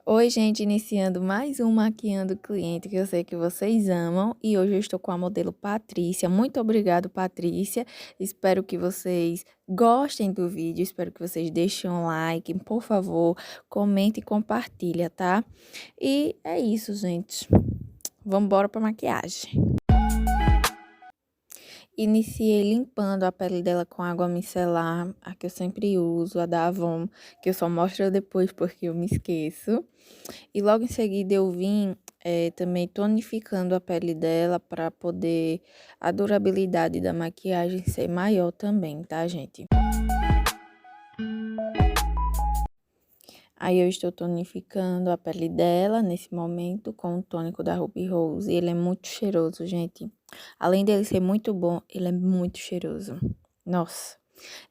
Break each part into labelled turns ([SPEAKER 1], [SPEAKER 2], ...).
[SPEAKER 1] Oi, gente, iniciando mais um Maquiando Cliente que eu sei que vocês amam. E hoje eu estou com a modelo Patrícia. Muito obrigado, Patrícia. Espero que vocês gostem do vídeo. Espero que vocês deixem um like. Por favor, comente e compartilha, tá? E é isso, gente. Vamos embora pra maquiagem. Iniciei limpando a pele dela com água micelar, a que eu sempre uso, a da Avon, que eu só mostro depois porque eu me esqueço. E logo em seguida eu vim também tonificando a pele dela para poder a durabilidade da maquiagem ser maior também, tá, gente? Aí eu estou tonificando a pele dela nesse momento com o tônico da Ruby Rose. Ele é muito cheiroso, gente. Além dele ser muito bom, ele é muito cheiroso. Nossa.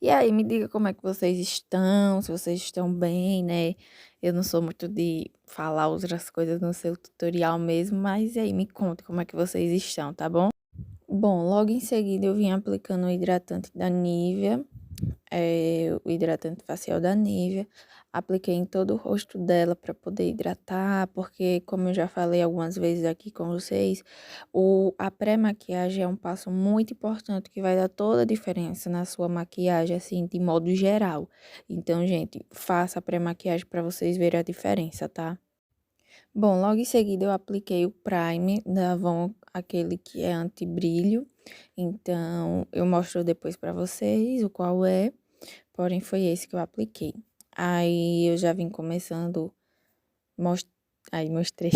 [SPEAKER 1] E aí, me diga como é que vocês estão, se vocês estão bem, né? Eu não sou muito de falar outras coisas no seu tutorial mesmo, mas e aí, me conta como é que vocês estão, tá bom? Bom, logo em seguida eu vim aplicando o hidratante da Nivea, o hidratante facial da Nivea. Apliquei em todo o rosto dela para poder hidratar, porque, como eu já falei algumas vezes aqui com vocês, a pré-maquiagem é um passo muito importante que vai dar toda a diferença na sua maquiagem, assim, de modo geral. Então, gente, faça a pré-maquiagem para vocês verem a diferença, tá? Bom, logo em seguida eu apliquei o Prime da Avon, aquele que é anti-brilho. Então, eu mostro depois pra vocês o qual é, porém foi esse que eu apliquei. Aí eu já vim começando, most... aí mostrei.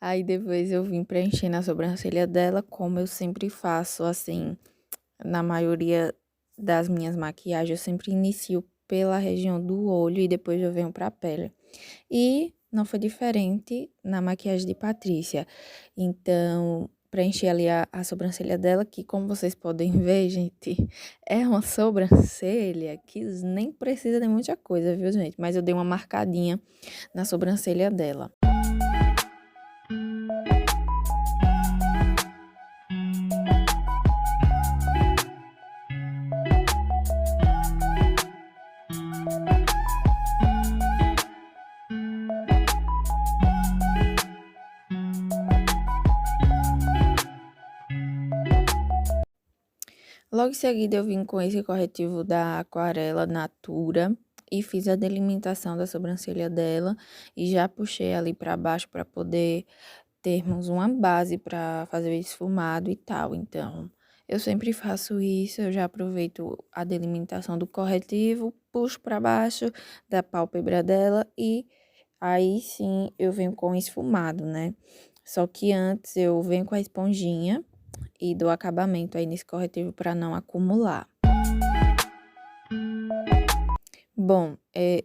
[SPEAKER 1] Aí depois eu vim preenchendo a sobrancelha dela, como eu sempre faço, assim, na maioria das minhas maquiagens, eu sempre inicio pela região do olho e depois eu venho pra pele. E não foi diferente na maquiagem de Patrícia. Então, preenchi ali a sobrancelha dela, que como vocês podem ver, gente, é uma sobrancelha que nem precisa de muita coisa, viu, gente? Mas eu dei uma marcadinha na sobrancelha dela. Logo em seguida, eu vim com esse corretivo da Aquarela Natura e fiz a delimitação da sobrancelha dela e já puxei ali para baixo para poder termos uma base para fazer o esfumado e tal. Então, eu sempre faço isso, eu já aproveito a delimitação do corretivo, puxo para baixo da pálpebra dela e aí sim eu venho com o esfumado, né? Só que antes eu venho com a esponjinha e dou acabamento aí nesse corretivo para não acumular. Bom,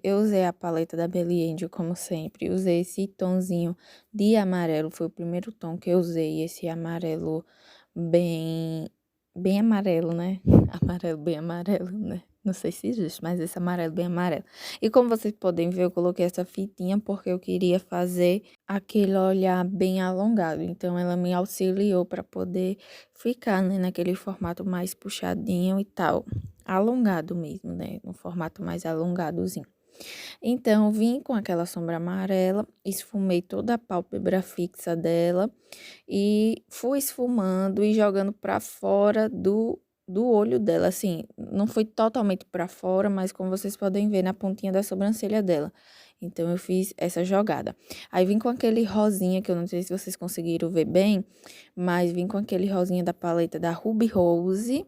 [SPEAKER 1] eu usei a paleta da Belly Angel, como sempre. Usei esse tonzinho de amarelo, foi o primeiro tom que eu usei. Esse amarelo bem, bem amarelo, né? Amarelo bem amarelo, né? Não sei se existe, mas esse amarelo bem amarelo. E como vocês podem ver, eu coloquei essa fitinha porque eu queria fazer aquele olhar bem alongado. Então, ela me auxiliou para poder ficar, né, naquele formato mais puxadinho e tal. Alongado mesmo, né? No formato mais alongadozinho. Então, vim com aquela sombra amarela, esfumei toda a pálpebra fixa dela e fui esfumando e jogando pra fora do olho dela, assim, não foi totalmente pra fora, mas como vocês podem ver na pontinha da sobrancelha dela. Então, eu fiz essa jogada. Aí, vim com aquele rosinha, que eu não sei se vocês conseguiram ver bem, mas vim com aquele rosinha da paleta da Ruby Rose.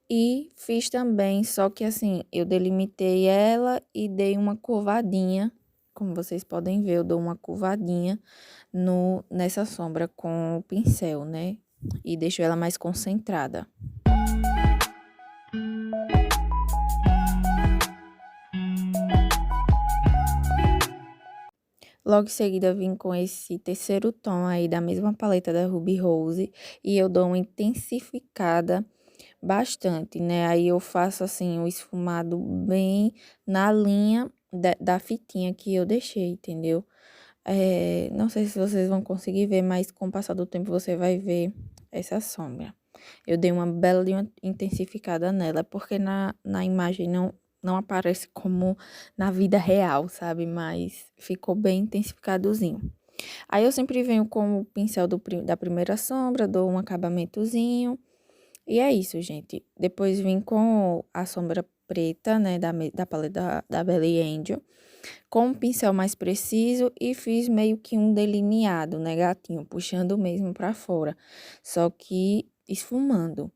[SPEAKER 1] E fiz também, só que assim, eu delimitei ela e dei uma curvadinha. Como vocês podem ver, eu dou uma curvadinha nessa sombra com o pincel, né? E deixo ela mais concentrada. Logo em seguida, eu vim com esse terceiro tom aí da mesma paleta da Ruby Rose. E eu dou uma intensificada bastante, né? Aí eu faço assim o esfumado bem na linha da fitinha que eu deixei, entendeu? Não sei se vocês vão conseguir ver, mas com o passar do tempo você vai ver essa sombra. Eu dei uma bela de uma intensificada nela, porque na imagem não aparece como na vida real, sabe? Mas ficou bem intensificadozinho. Aí eu sempre venho com o pincel da primeira sombra, dou um acabamentozinho. E é isso, gente. Depois vim com a sombra preta, né, da paleta da Belly Angel, com um pincel mais preciso e fiz meio que um delineado, né, gatinho, puxando mesmo pra fora, só que esfumando.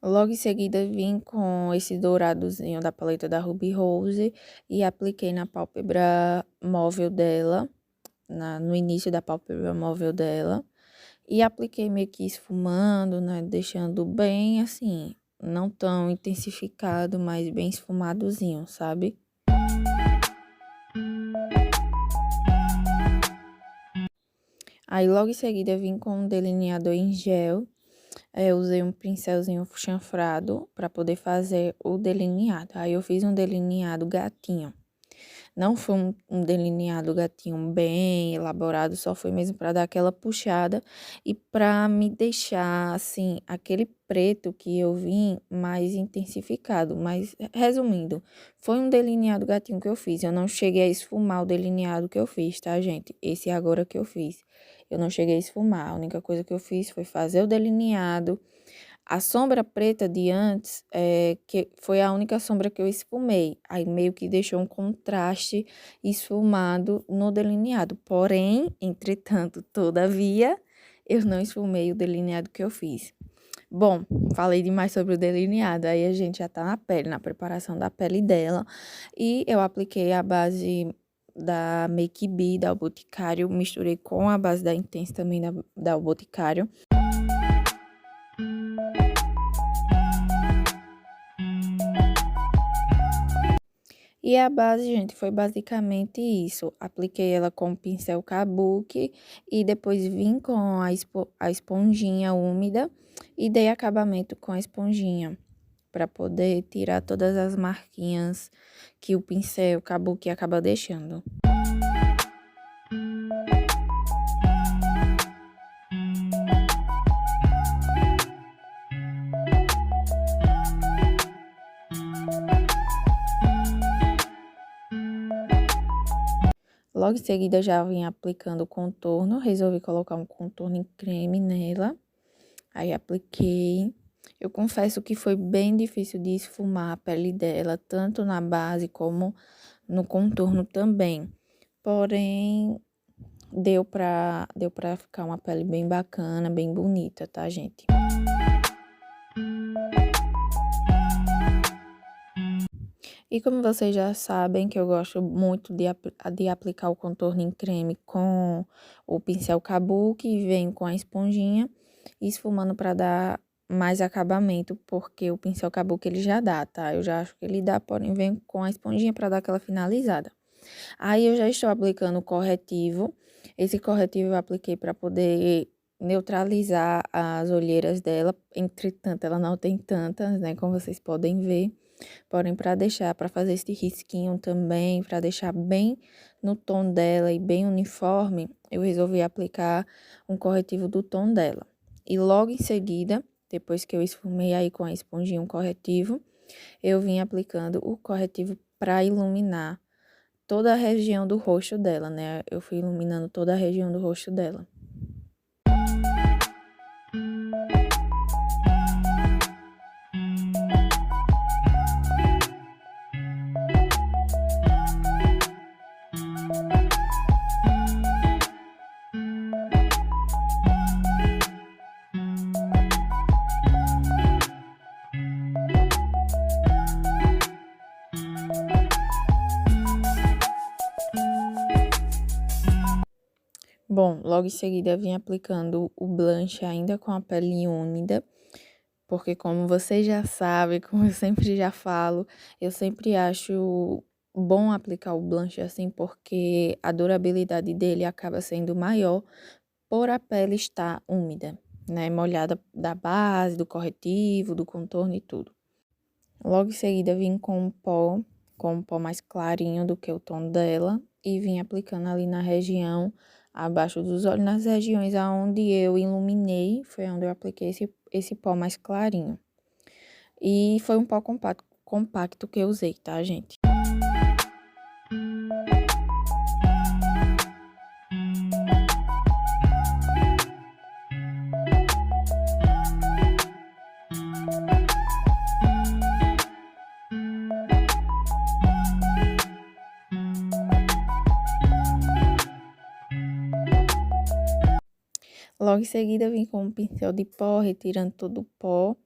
[SPEAKER 1] Logo em seguida, vim com esse douradozinho da paleta da Ruby Rose e apliquei na pálpebra móvel dela, no início da pálpebra móvel dela. E apliquei meio que esfumando, né? Deixando bem assim, não tão intensificado, mas bem esfumadozinho, sabe? Aí logo em seguida vim com um delineador em gel. Eu usei um pincelzinho chanfrado para poder fazer o delineado. Aí eu fiz um delineado gatinho. Não foi um delineado gatinho bem elaborado, só foi mesmo para dar aquela puxada e para me deixar, assim, aquele preto que eu vim mais intensificado. Mas, resumindo, foi um delineado gatinho que eu fiz. Eu não cheguei a esfumar o delineado que eu fiz, tá, gente? Esse agora que eu fiz. Eu não cheguei a esfumar. A única coisa que eu fiz foi fazer o delineado. A sombra preta de antes, que foi a única sombra que eu esfumei. Aí meio que deixou um contraste esfumado no delineado. Porém, entretanto, todavia, eu não esfumei o delineado que eu fiz. Bom, falei demais sobre o delineado. Aí a gente já tá na pele, na preparação da pele dela. E eu apliquei a base da Make Be, da O Boticário. Misturei com a base da Intense também da O Boticário. E a base, gente, foi basicamente isso. Apliquei ela com o pincel Kabuki e depois vim com a esponjinha úmida e dei acabamento com a esponjinha para poder tirar todas as marquinhas que o pincel Kabuki acaba deixando. Logo em seguida, já vim aplicando o contorno. Resolvi colocar um contorno em creme nela. Aí, apliquei. Eu confesso que foi bem difícil de esfumar a pele dela, tanto na base como no contorno também. Porém, deu pra ficar uma pele bem bacana, bem bonita, tá, gente? E como vocês já sabem que eu gosto muito de aplicar o contorno em creme com o pincel Kabuki e venho com a esponjinha esfumando para dar mais acabamento, porque o pincel Kabuki ele já dá, tá? Eu já acho que ele dá, porém venho com a esponjinha para dar aquela finalizada. Aí eu já estou aplicando o corretivo. Esse corretivo eu apliquei para poder neutralizar as olheiras dela. Entretanto, ela não tem tantas, né, como vocês podem ver. Porém, para fazer esse risquinho também, para deixar bem no tom dela e bem uniforme, eu resolvi aplicar um corretivo do tom dela. E logo em seguida, depois que eu esfumei aí com a esponjinha um corretivo, eu vim aplicando o corretivo para iluminar toda a região do rosto dela, né? Eu fui iluminando toda a região do rosto dela. Bom, logo em seguida vim aplicando o blush ainda com a pele úmida, porque como vocês já sabem, como eu sempre já falo, eu sempre acho bom aplicar o blush assim, porque a durabilidade dele acaba sendo maior por a pele estar úmida, né? Molhada da base, do corretivo, do contorno e tudo. Logo em seguida vim com um pó mais clarinho do que o tom dela e vim aplicando ali na região abaixo dos olhos, nas regiões aonde eu iluminei, foi onde eu apliquei esse pó mais clarinho. E foi um pó compacto que eu usei, tá, gente? Logo em seguida, eu vim com um pincel de pó, retirando todo o pó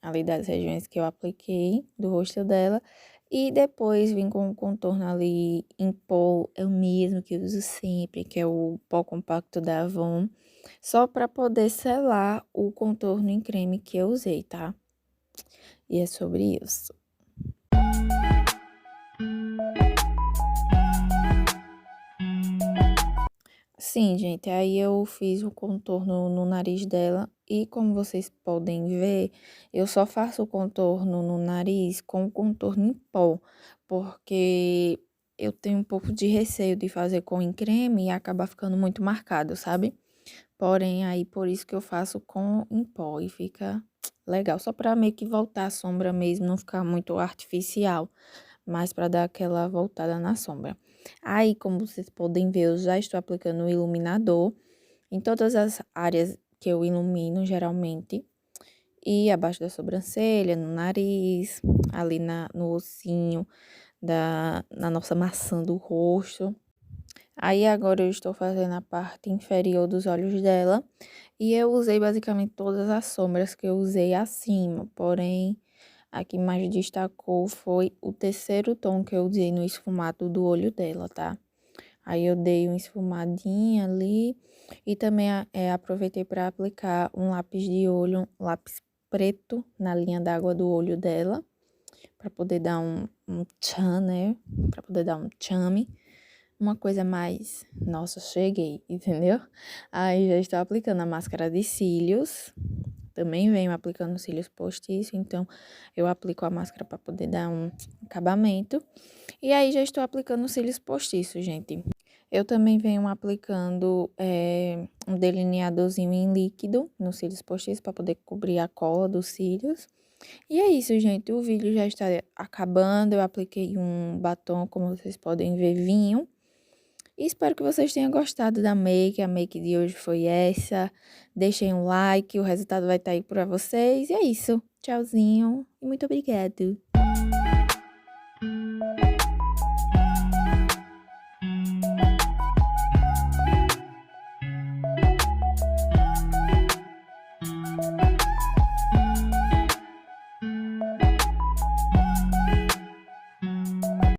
[SPEAKER 1] ali das regiões que eu apliquei do rosto dela. E depois vim com o contorno ali em pó, é o mesmo que eu uso sempre, que é o pó compacto da Avon, só para poder selar o contorno em creme que eu usei, tá? E é sobre isso. Sim, gente, aí eu fiz o contorno no nariz dela e como vocês podem ver, eu só faço o contorno no nariz com o contorno em pó, porque eu tenho um pouco de receio de fazer com em creme e acabar ficando muito marcado, sabe? Porém, aí por isso que eu faço com em pó e fica legal, só para meio que voltar a sombra mesmo, não ficar muito artificial, mas para dar aquela voltada na sombra. Aí, como vocês podem ver, eu já estou aplicando o iluminador em todas as áreas que eu ilumino, geralmente. E abaixo da sobrancelha, no nariz, ali no ossinho, na nossa maçã do rosto. Aí, agora eu estou fazendo a parte inferior dos olhos dela. E eu usei basicamente todas as sombras que eu usei acima, porém... A que mais destacou foi o terceiro tom que eu usei no esfumado do olho dela, tá? Aí eu dei uma esfumadinha ali e também aproveitei para aplicar um lápis de olho, um lápis preto na linha d'água do olho dela, para poder dar um tchan, né? Para poder dar um chame. Uma coisa mais, nossa, cheguei, entendeu? Aí já estou aplicando a máscara de cílios. Também venho aplicando cílios postiços, então eu aplico a máscara para poder dar um acabamento. E aí já estou aplicando cílios postiços, gente. Eu também venho aplicando um delineadorzinho em líquido nos cílios postiços para poder cobrir a cola dos cílios. E é isso, gente. O vídeo já está acabando. Eu apliquei um batom, como vocês podem ver, vinho. E espero que vocês tenham gostado da make. A make de hoje foi essa. Deixem um like, o resultado vai estar aí para vocês. E é isso. Tchauzinho e muito obrigado.